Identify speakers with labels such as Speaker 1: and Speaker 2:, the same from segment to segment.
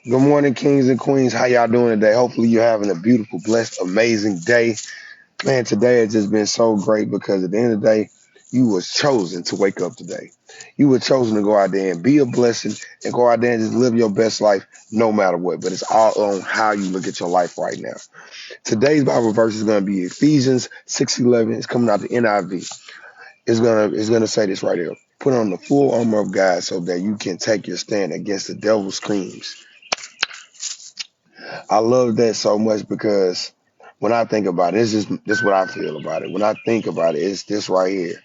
Speaker 1: Good morning, kings and queens. How y'all doing today? Hopefully you're having a beautiful, blessed, amazing day. Man, today has just been so great because at the end of the day, you was chosen to wake up today. You were chosen to go out there and be a blessing and go out there and just live your best life no matter what. But it's all on how you look at your life right now. Today's Bible verse is going to be Ephesians 6:11. It's coming out the NIV. It's gonna say this right here. Put on the full armor of God so that you can take your stand against the devil's schemes. I love that so much because when I think about it, it's just this what I feel about it. When I think about it, it's this right here.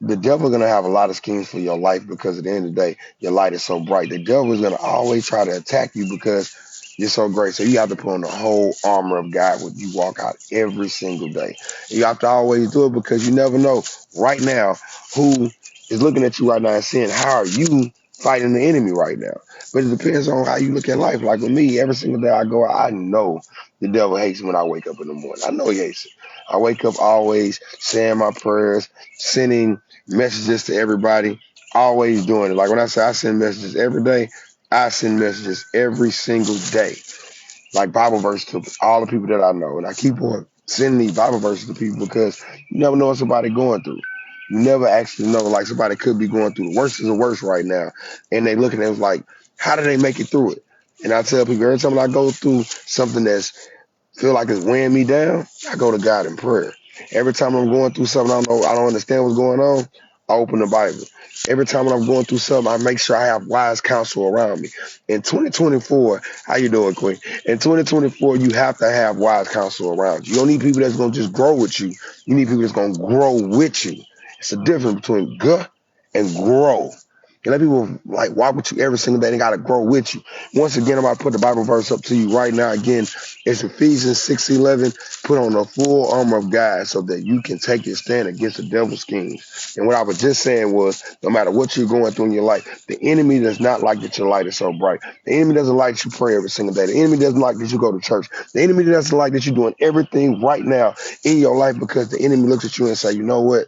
Speaker 1: The devil gonna have a lot of schemes for your life because at the end of the day, your light is so bright. The devil is gonna always try to attack you because you're so great. So you have to put on the whole armor of God when you walk out every single day. You have to always do it because you never know right now who is looking at you right now and saying, how are you fighting the enemy right now? But it depends on how you look at life. Like with me, every single day I go out, I know the devil hates me when I wake up in the morning. I know he hates it. I wake up always saying my prayers, sending messages to everybody, always doing it. Like when I say I send messages every day, I send messages every single day, like Bible verse to all the people that I know. And I keep on sending these Bible verses to people because you never know what somebody going through. You never actually know, like somebody could be going through the worst of the worst right now. And they looking at it like, how do they make it through it? And I tell people every time I go through something that's feel like it's weighing me down, I go to God in prayer. Every time I'm going through something I don't understand what's going on, I open the Bible. Every time when I'm going through something, I make sure I have wise counsel around me. In 2024, how you doing, Queen? In 2024, you have to have wise counsel around you. You don't need people that's gonna just grow with you. You need people that's gonna grow with you. It's the difference between gut and grow. You let people like walk with you every single day. They gotta grow with you. Once again, I'm about to put the Bible verse up to you right now. Again, it's Ephesians 6:11. Put on the full armor of God so that you can take your stand against the devil's schemes. And what I was just saying was, no matter what you're going through in your life, the enemy does not like that your light is so bright. The enemy doesn't like that you pray every single day. The enemy doesn't like that you go to church. The enemy doesn't like that you're doing everything right now in your life because the enemy looks at you and say, you know what?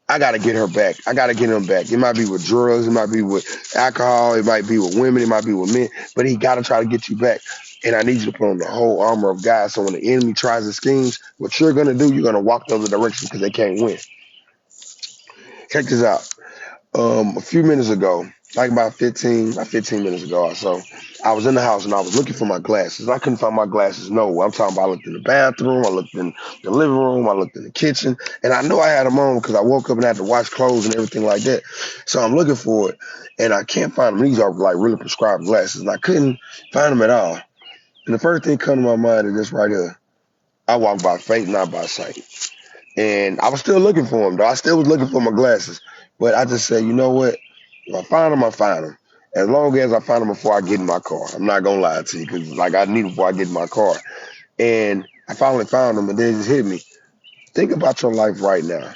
Speaker 1: I got to get her back. I got to get him back. It might be with drugs. It might be with alcohol. It might be with women. It might be with men. But he got to try to get you back. And I need you to put on the whole armor of God. So when the enemy tries his schemes, what you're going to do, you're going to walk the other direction because they can't win. Check this out. A few minutes ago, like about 15 minutes ago or so, I was in the house and I was looking for my glasses. I couldn't find my glasses nowhere. I'm talking about I looked in the bathroom, I looked in the living room, I looked in the kitchen, and I know I had them on because I woke up and had to wash clothes and everything like that. So I'm looking for it, and I can't find them. These are like really prescribed glasses, and I couldn't find them at all. And the first thing come to my mind is this right here. I walk by faith, not by sight. And I was still looking for them, though. I still was looking for my glasses. But I just said, you know what? If I find them, I find them. As long as I find them before I get in my car. I'm not going to lie to you because, like, I need them before I get in my car. And I finally found them, and then it just hit me. Think about your life right now.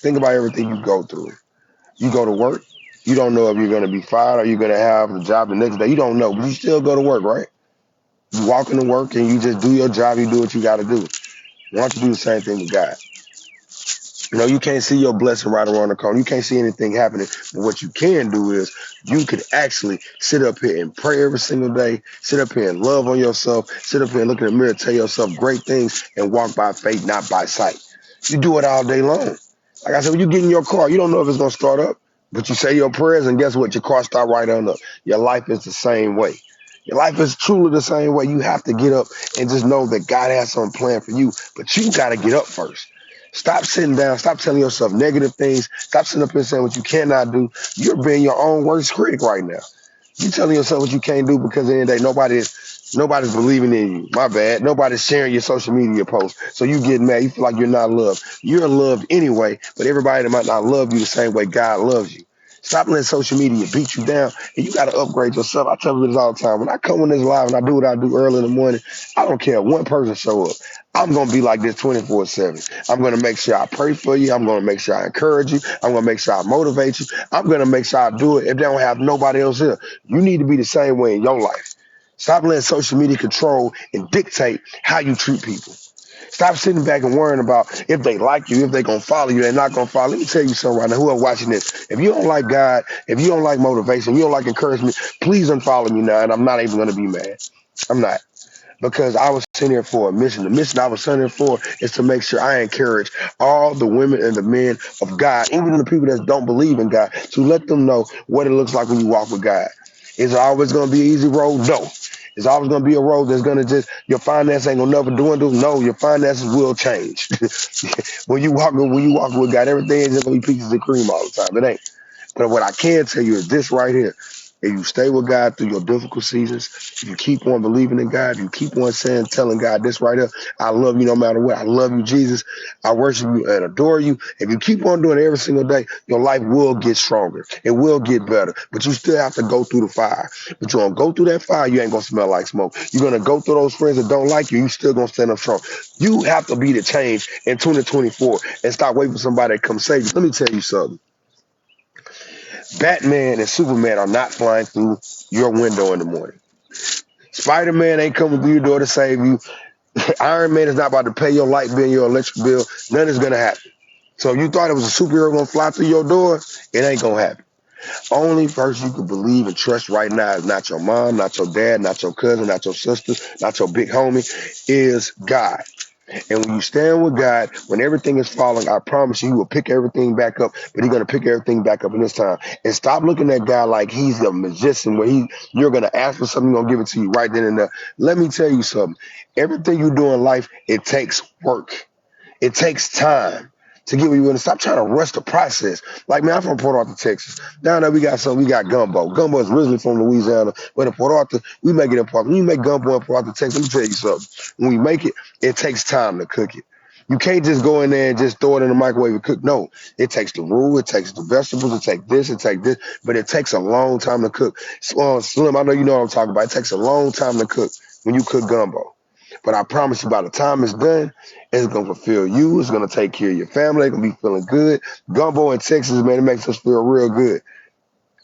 Speaker 1: Think about everything you go through. You go to work. You don't know if you're going to be fired or you're going to have a job the next day. You don't know, but you still go to work, right? You walk into work and you just do your job. You do what you got to do. Why don't you do the same thing with God? You know, you can't see your blessing right around the corner. You can't see anything happening. But what you can do is you can actually sit up here and pray every single day, sit up here and love on yourself, sit up here and look in the mirror, tell yourself great things and walk by faith, not by sight. You do it all day long. Like I said, when you get in your car, you don't know if it's going to start up, but you say your prayers and guess what? Your car start right on up. Your life is the same way. Your life is truly the same way. You have to get up and just know that God has some plan for you, but you got to get up first. Stop sitting down. Stop telling yourself negative things. Stop sitting up here saying what you cannot do. You're being your own worst critic right now. You telling yourself what you can't do because at the end of the day, nobody's believing in you. My bad. Nobody's sharing your social media posts. So you get mad. You feel like you're not loved. You're loved anyway, but everybody that might not love you the same way God loves you. Stop letting social media beat you down, and you got to upgrade yourself. I tell you this all the time. When I come on this live and I do what I do early in the morning, I don't care if one person show up. I'm going to be like this 24/7. I'm going to make sure I pray for you. I'm going to make sure I encourage you. I'm going to make sure I motivate you. I'm going to make sure I do it if they don't have nobody else here. You need to be the same way in your life. Stop letting social media control and dictate how you treat people. Stop sitting back and worrying about if they like you, if they gonna follow you, they're not gonna follow. Let me tell you something right now. Who are watching this? If you don't like God, if you don't like motivation, you don't like encouragement, please unfollow me now, and I'm not even gonna be mad. I'm not. Because I was sent here for a mission. The mission I was sent here for is to make sure I encourage all the women and the men of God, even the people that don't believe in God, to let them know what it looks like when you walk with God. Is it always going to be an easy road? No. It's always going to be a road that's going to just, your finance ain't going to never dwindle. No, your finances will change. When you walk with God, everything is just going to be pieces of cream all the time. It ain't. But what I can tell you is this right here. If you stay with God through your difficult seasons, if you keep on believing in God, you keep on saying, telling God this right here, I love you no matter what. I love you, Jesus. I worship you and adore you. If you keep on doing it every single day, your life will get stronger. It will get better. But you still have to go through the fire. But you're going to go through that fire, you ain't going to smell like smoke. You're going to go through those friends that don't like you, you still going to stand up strong. You have to be the change in 2024 and stop waiting for somebody to come save you. Let me tell you something. Batman and Superman are not flying through your window in the morning. Spider-Man ain't coming through your door to save you. Iron Man is not about to pay your light bill, your electric bill. None is gonna happen. So if you thought it was a superhero gonna fly through your door, it ain't gonna happen. Only person you can believe and trust right now is not your mom, not your dad, not your cousin, not your sister, not your big homie, is God. And when you stand with God, when everything is falling, I promise you, he will pick everything back up, but he's going to pick everything back up in this time. And stop looking at God like he's a magician where you're going to ask for something, he's going to give it to you right then and there. Let me tell you something. Everything you do in life, it takes work. It takes time to get where you want to. Stop trying to rush the process. Like, man, I'm from Port Arthur, Texas. Down there, we got gumbo. Gumbo is originally from Louisiana, but in Port Arthur, we make it in Port Arthur. When you make gumbo in Port Arthur, Texas, let me tell you something. When we make it, it takes time to cook it. You can't just go in there and just throw it in the microwave and cook. No, it takes the roux, it takes the vegetables, it takes this, but it takes a long time to cook. Slim, I know you know what I'm talking about. It takes a long time to cook when you cook gumbo. But I promise you, by the time it's done, it's gonna fulfill you. It's gonna take care of your family. It's gonna be feeling good. Gumbo in Texas, man, it makes us feel real good.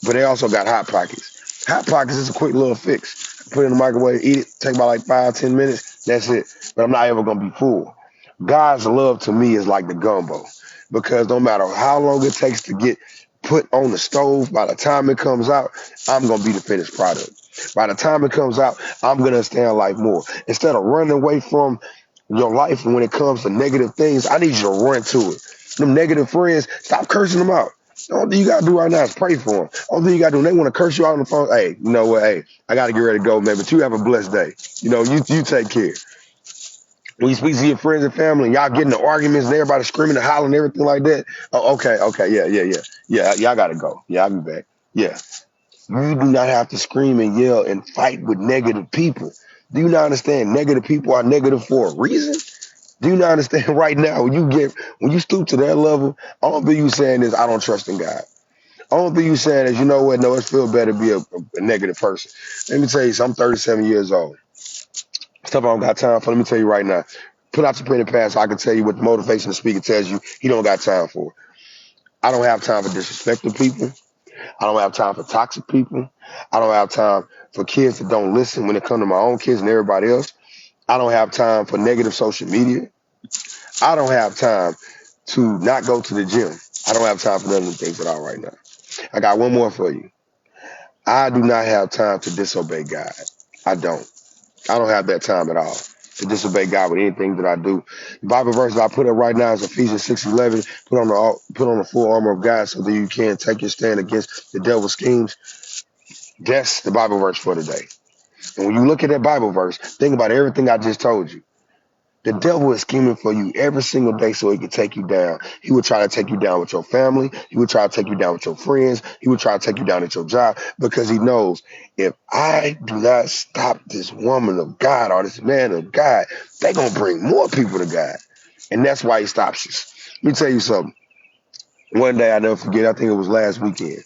Speaker 1: But they also got hot pockets. Hot pockets is a quick little fix. Put it in the microwave, eat it, take about like 5, 10 minutes. That's it. But I'm not ever gonna be full. God's love to me is like the gumbo, because no matter how long it takes to get put on the stove, by the time it comes out, I'm gonna be the finished product. By the time it comes out, I'm gonna understand life more. Instead of running away from your life when it comes to negative things, I need you to run to it. Them negative friends, stop cursing them out. The only thing you gotta do right now is pray for them. Only thing you gotta do, when they want to curse you out on the phone, hey, you know what? Hey, I gotta get ready to go, man. But you have a blessed day. You take care. When you speak to your friends and family, and y'all getting the arguments and everybody screaming and hollering and everything like that. Oh, okay, yeah. I gotta go. Yeah, I'll be back. Yeah, you do not have to scream and yell and fight with negative people. Do you not understand? Negative people are negative for a reason. Do you not understand? Right now, when you stoop to that level, all thing you saying is, I don't trust in God. All thing you saying is, you know what? No, it feels better to be a negative person. Let me tell you, I'm 37 years old. Stuff I don't got time for. Let me tell you right now. Put out your pen and pass so I can tell you what the motivational speaker tells you he don't got time for. I don't have time for disrespecting people. I don't have time for toxic people. I don't have time for kids that don't listen when it comes to my own kids and everybody else. I don't have time for negative social media. I don't have time to not go to the gym. I don't have time for none of the things at all right now. I got one more for you. I do not have time to disobey God. I don't. I don't have that time at all to disobey God with anything that I do. The Bible verse that I put up right now is Ephesians 6:11. Put on the full armor of God so that you can take your stand against the devil's schemes. That's the Bible verse for today. And when you look at that Bible verse, think about everything I just told you. The devil is scheming for you every single day so he can take you down. He would try to take you down with your family. He would try to take you down with your friends. He would try to take you down at your job, because he knows, if I do not stop this woman of God or this man of God, they're going to bring more people to God. And that's why he stops us. Let me tell you something. One day, I never forget, I think it was last weekend.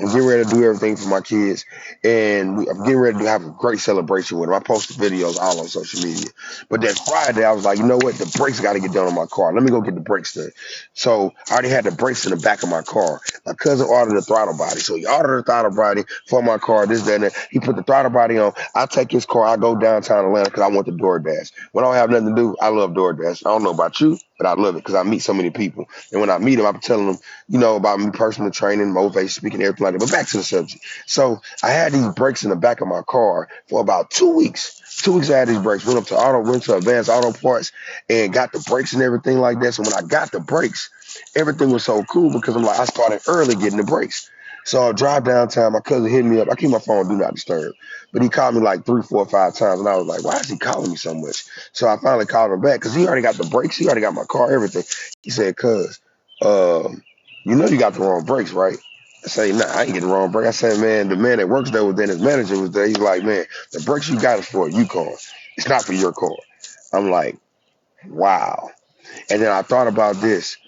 Speaker 1: I'm getting ready to do everything for my kids, and I'm getting ready to have a great celebration with them. I posted videos all on social media. But that Friday, I was like, you know what? The brakes got to get done on my car. Let me go get the brakes done. So I already had the brakes in the back of my car. My cousin ordered a throttle body. So he ordered a throttle body for my car, this, that, and that. He put the throttle body on. I take his car. I go downtown Atlanta because I want the DoorDash. When I don't have nothing to do, I love DoorDash. I don't know about you, but I love it because I meet so many people. And when I meet them, I'm telling them, about me, personal training, motivation, speaking, everything like that. But back to the subject. So I had these brakes in the back of my car for about 2 weeks. 2 weeks I had these brakes. Went to Advanced Auto Parts and got the brakes and everything like that. So when I got the brakes, everything was so cool because I started early getting the brakes. So I drive downtown. My cousin hit me up. I keep my phone on do not disturb, but he called me like 3, 4, 5 times, and I was like, "Why is he calling me so much?" So I finally called him back because he already got the brakes. He already got my car, everything. He said, "Cuz, um, you got the wrong brakes, right?" I say, "Nah, I ain't getting the wrong brake." I said, "Man, the man that works there was then his manager was there. He's like, man, the brakes you got is for a car. It's not for your car." I'm like, wow. And then I thought about this.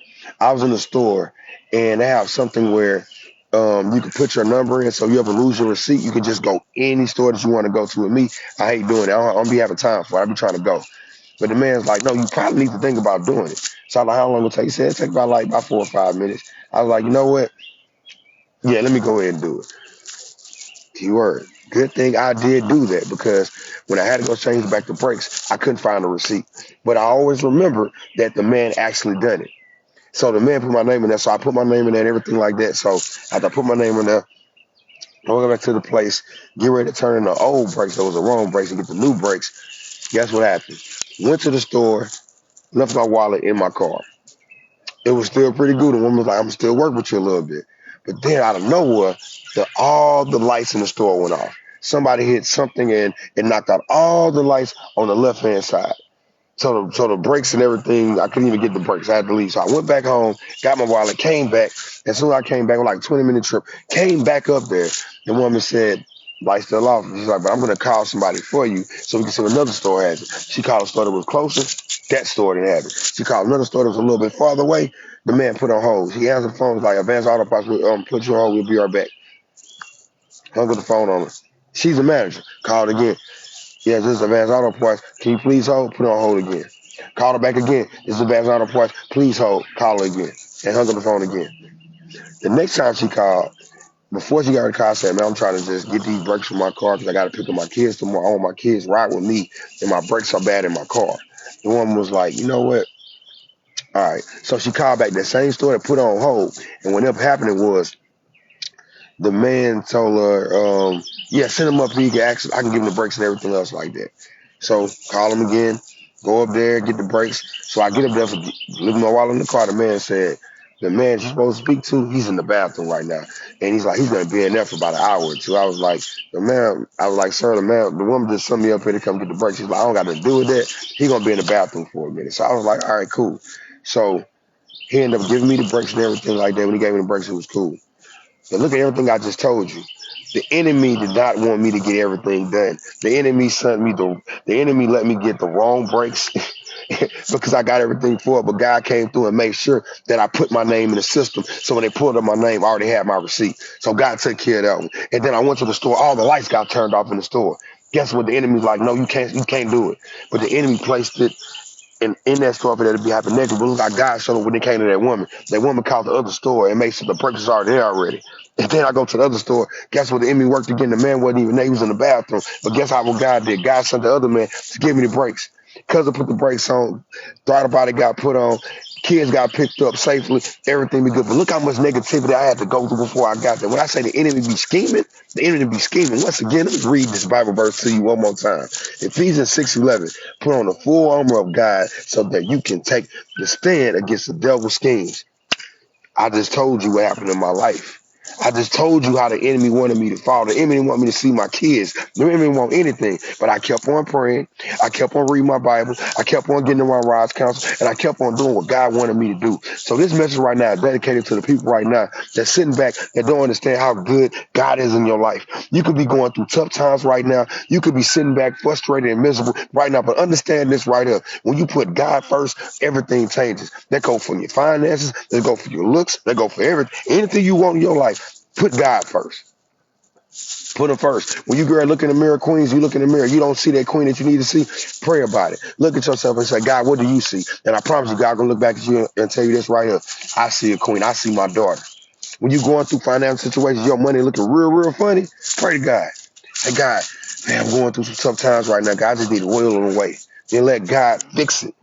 Speaker 1: I was in the store and they have something where you can put your number in, so you ever lose your receipt, you can just go any store that you want to go to. With me, I hate doing it. I don't be having time for it. I be trying to go. But the man's like, no, you probably need to think about doing it. So I'm like, how long will it take? He said, it take about 4 or 5 minutes. I was like, you know what? Yeah, let me go ahead and do it. Keyword. Good thing I did do that because when I had to go change back the brakes, I couldn't find a receipt. But I always remember that the man actually done it. So the man put my name in there. So I put my name in there and everything like that. So after I put my name in there, I go back to the place, get ready to turn in the old brakes. Those were the wrong brakes and get the new brakes. Guess what happened? Went to the store, left my wallet in my car. It was still pretty good. The woman was like, I'm still working with you a little bit. But then out of nowhere, all the lights in the store went off. Somebody hit something and it knocked out all the lights on the left hand side. So the brakes and everything, I couldn't even get the brakes. I had to leave. So I went back home, got my wallet, came back. As soon as I came back, like 20-minute trip, came back up there. The woman said, lights still off. She's like, but I'm going to call somebody for you so we can see what another store has it. She called a store that was closer. That store didn't have it. She called another store that was a little bit farther away. The man put on hold. He answered the phone, was like, Advanced Auto Parts, put you on hold. We'll be right back. Hung up the phone on her. She's a manager. Called again. Yeah, this is Advanced Auto Parts. Can you please hold? Put it on hold again. Call her back again. This is Advanced Auto Parts. Please hold. Call her again. And hung up the phone again. The next time she called, before she got her car, I said, man, I'm trying to just get these brakes from my car because I got to pick up my kids tomorrow. I want my kids ride with me, and my brakes are bad in my car. The woman was like, you know what? All right. So she called back that same store and put her on hold. And what ended up happening was the man told her, yeah, send him up here. I can give him the brakes and everything else like that. So call him again, go up there, get the brakes. So I get up there, leaving my wallet in the car. The man said, the man you're supposed to speak to, he's in the bathroom right now. And he's like, he's going to be in there for about an hour or two. I was like, sir, the woman just sent me up here to come get the brakes. He's like, I don't got to do with that. He's going to be in the bathroom for a minute. So I was like, all right, cool. So he ended up giving me the brakes and everything like that. When he gave me the brakes, it was cool. But look at everything I just told you. The enemy did not want me to get everything done. The enemy let me get the wrong breaks because I got everything for it. But God came through and made sure that I put my name in the system. So when they pulled up my name, I already had my receipt. So God took care of that one. And then I went to the store. All the lights got turned off in the store. Guess what? The enemy's like, no, you can't do it. But the enemy placed it in that store for that to be happening negative. But look how God showed them when they came to that woman called the other store and made sure the breakers are there already. And then I go to the other store. Guess what? The enemy worked again. The man wasn't even there. He was in the bathroom. But guess how what God did? God sent the other man to give me the brakes. Because I put the brakes on, throttle body got put on, kids got picked up safely, everything be good. But look how much negativity I had to go through before I got there. When I say the enemy be scheming, the enemy be scheming. Once again, let me read this Bible verse to you one more time. Ephesians 6:11. Put on the full armor of God so that you can take the stand against the devil's schemes. I just told you what happened in my life. I just told you how the enemy wanted me to fall. The enemy wanted me to see my kids. The enemy want anything. But I kept on praying. I kept on reading my Bible. I kept on getting around Rod's counsel. And I kept on doing what God wanted me to do. So this message right now is dedicated to the people right now that's sitting back and don't understand how good God is in your life. You could be going through tough times right now. You could be sitting back frustrated and miserable right now. But understand this right here. When you put God first, everything changes. That go for your finances. That go for your looks. That go for everything. Anything you want in your life. Put God first. Put him first. When you girl look in the mirror, queens, you look in the mirror, you don't see that queen that you need to see, pray about it. Look at yourself and say, God, what do you see? And I promise you, God gonna look back at you and tell you this right here. I see a queen. I see my daughter. When you going through financial situations, your money looking real funny, pray to God. Hey, God, man, I'm going through some tough times right now. God, I just need to oil it away. Then let God fix it.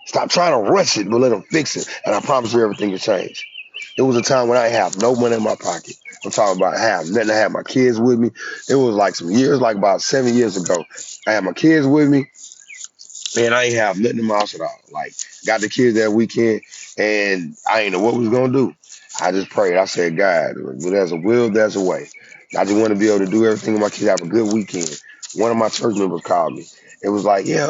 Speaker 1: Stop trying to rush it, but let him fix it. And I promise you everything will change. It was a time when I didn't have no money in my pocket. I'm talking about I have nothing. I had my kids with me. It was like some years, like about 7 years ago. I had my kids with me, and I ain't have nothing in my house at all. Like, got the kids that weekend, and I ain't know what we was gonna do. I just prayed. I said, God, where there's a will, there's a way. I just want to be able to do everything with my kids, have a good weekend. One of my church members called me. It was like, yeah,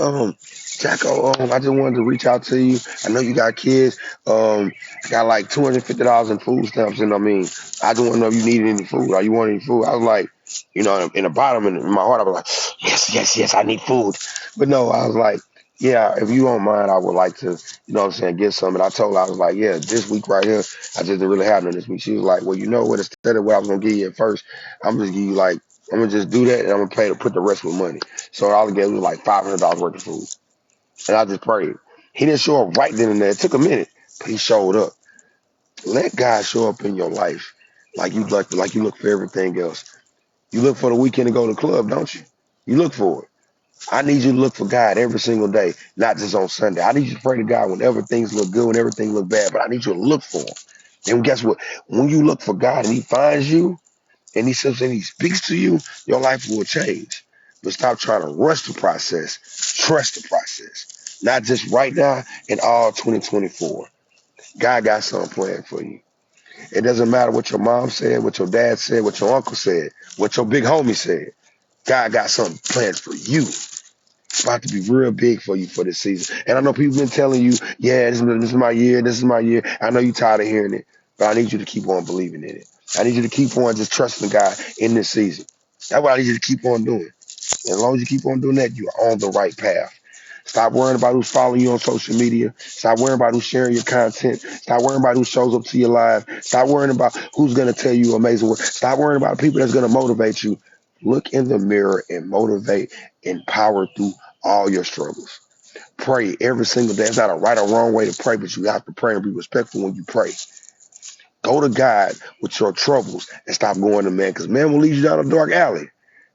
Speaker 1: Jacko, I just wanted to reach out to you. I know you got kids. I got like $250 in food stamps, and I mean, I just want to know if you needed any food. Are you want any food? I was like, in the bottom in my heart, I was like, yes, I need food. But no, I was like, yeah, if you don't mind, I would like to, get some. And I told her, I was like, yeah, this week right here, I just didn't really have none this week. She was like, well, you know what? Instead of what I was gonna give you at first, I'm just give you like, I'm gonna just do that, and I'm gonna pay to put the rest with money. So all I gave was like $500 worth of food, and I just prayed. He didn't show up right then and there. It took a minute, but he showed up. Let God show up in your life, like you look for everything else. You look for the weekend to go to the club, don't you? You look for it. I need you to look for God every single day, not just on Sunday. I need you to pray to God whenever things look good, when everything look bad, but I need you to look for him. And guess what? When you look for God and he finds you and he says and he speaks to you, your life will change. But stop trying to rush the process. Trust the process. Not just right now in all 2024. God got something planned for you. It doesn't matter what your mom said, what your dad said, what your uncle said, what your big homie said. God got something planned for you. It's about to be real big for you for this season. And I know people been telling you, yeah, this is my year, this is my year. I know you're tired of hearing it, but I need you to keep on believing in it. I need you to keep on just trusting God in this season. That's what I need you to keep on doing. And as long as you keep on doing that, you're on the right path. Stop worrying about who's following you on social media. Stop worrying about who's sharing your content. Stop worrying about who shows up to your live. Stop worrying about who's going to tell you amazing work. Stop worrying about people that's going to motivate you. Look in the mirror and motivate and power through all your struggles. Pray every single day. It's not a right or wrong way to pray, but you have to pray and be respectful when you pray. Go to God with your troubles and stop going to man, because man will lead you down a dark alley.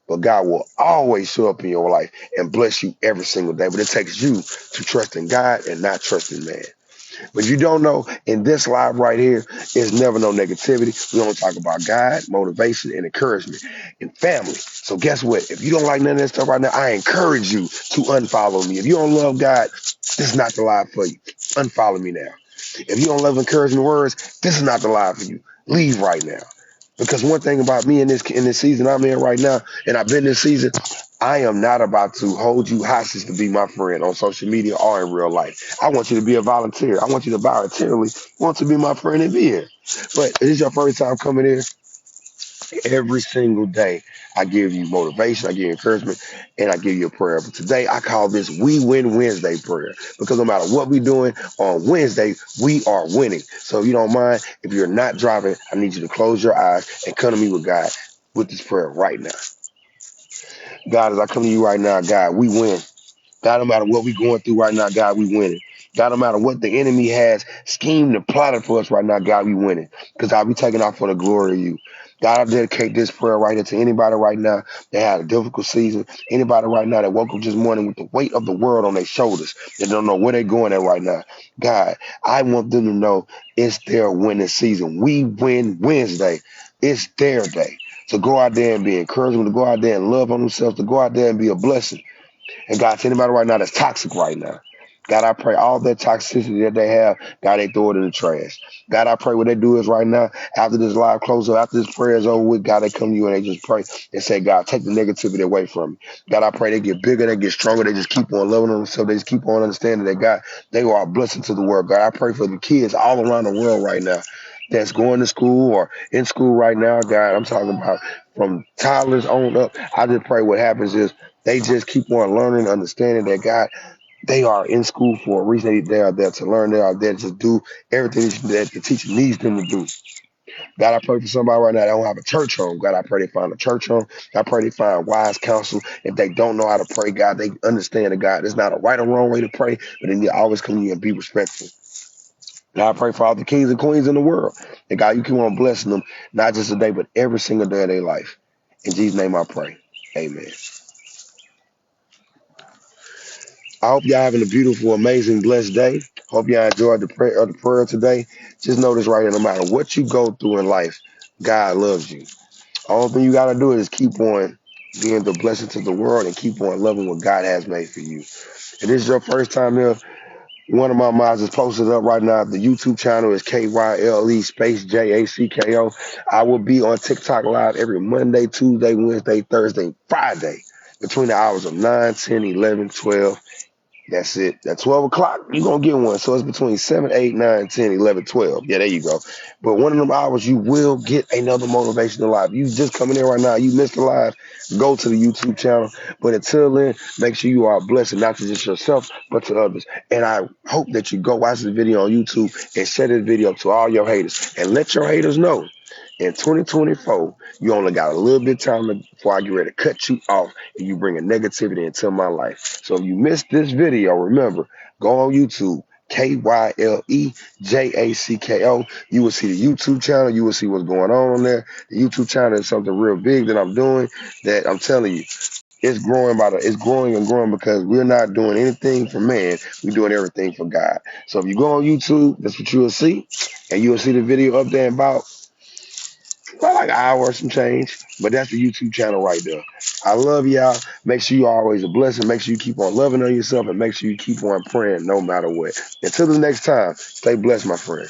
Speaker 1: But God will always show up in your life and bless you every single day. But it takes you to trust in God and not trust in man. But you don't know, in this live right here, there's never no negativity. We only talk about God, motivation, and encouragement, and family. So guess what? If you don't like none of that stuff right now, I encourage you to unfollow me. If you don't love God, this is not the live for you. Unfollow me now. If you don't love encouraging words, this is not the live for you. Leave right now. Because one thing about me in this season I'm in right now, and I've been this season, I am not about to hold you hostage to be my friend on social media or in real life. I want you to be a volunteer. I want you to voluntarily want to be my friend and be here. But it is your first time coming in. Every single day, I give you motivation, I give you encouragement, and I give you a prayer. But today, I call this We Win Wednesday prayer, because no matter what we're doing on Wednesday, we are winning. So if you don't mind, if you're not driving, I need you to close your eyes and come to me with God with this prayer right now. God, as I come to you right now, God, we win. God, no matter what we're going through right now, God, we winning. God, no matter what the enemy has schemed and plotted for us right now, God, we winning. Because I'll be taking off for the glory of you. God, I dedicate this prayer right here to anybody right now that had a difficult season. Anybody right now that woke up this morning with the weight of the world on their shoulders. They don't know where they're going at right now. God, I want them to know it's their winning season. We win Wednesday. It's their day. So go out there and be encouragement, to go out there and love on themselves, to go out there and be a blessing. And God, to anybody right now that's toxic right now, God, I pray all that toxicity that they have, God, they throw it in the trash. God, I pray what they do is right now, after this live close up, after this prayer is over with, God, they come to you and they just pray and say, God, take the negativity away from me. God, I pray they get bigger, they get stronger, they just keep on loving themselves, they just keep on understanding that, God, they are a blessing to the world. God, I pray for the kids all around the world right now that's going to school or in school right now, God. I'm talking about from toddlers on up. I just pray what happens is they just keep on learning, understanding that, God, they are in school for a reason. They are there to learn. They are there to do everything that the teacher needs them to do. God, I pray for somebody right now that don't have a church home. God, I pray they find a church home. I pray they find wise counsel. If they don't know how to pray, God, they understand that God, there's not a right or wrong way to pray, but they need to always come to you and be respectful. God, I pray for all the kings and queens in the world. And God, you keep on blessing them, not just today, but every single day of their life. In Jesus' name I pray. Amen. I hope y'all having a beautiful, amazing, blessed day. Hope y'all enjoyed the prayer today. Just know this right here, no matter what you go through in life, God loves you. All thing you got to do is keep on being the blessing to the world and keep on loving what God has made for you. If this is your first time here, one of my mods is posted up right now. The YouTube channel is KYLE space JACKO. I will be on TikTok live every Monday, Tuesday, Wednesday, Thursday, Friday between the hours of 9, 10, 11, 12. That's it. At 12 o'clock, you're going to get one. So it's between 7, 8, 9, 10, 11, 12. Yeah, there you go. But one of them hours, you will get another motivational live. You just coming in right now, you missed the live, go to the YouTube channel. But until then, make sure you are blessing, not to just yourself, but to others. And I hope that you go watch the video on YouTube and share this video to all your haters. And let your haters know in 2024, you only got a little bit of time before I get ready to cut you off and you bring a negativity into my life. So if you missed this video, remember, go on YouTube, KYLE JACKO. You will see the YouTube channel. You will see what's going on there. The YouTube channel is something real big that I'm doing that I'm telling you, it's growing it's growing and growing because we're not doing anything for man. We're doing everything for God. So if you go on YouTube, that's what you will see. And you will see the video up there about like an hour or some change, but that's the YouTube channel right there. I love y'all. Make sure you always a blessing. Make sure you keep on loving on yourself and make sure you keep on praying no matter what. Until the next time, stay blessed, my friend.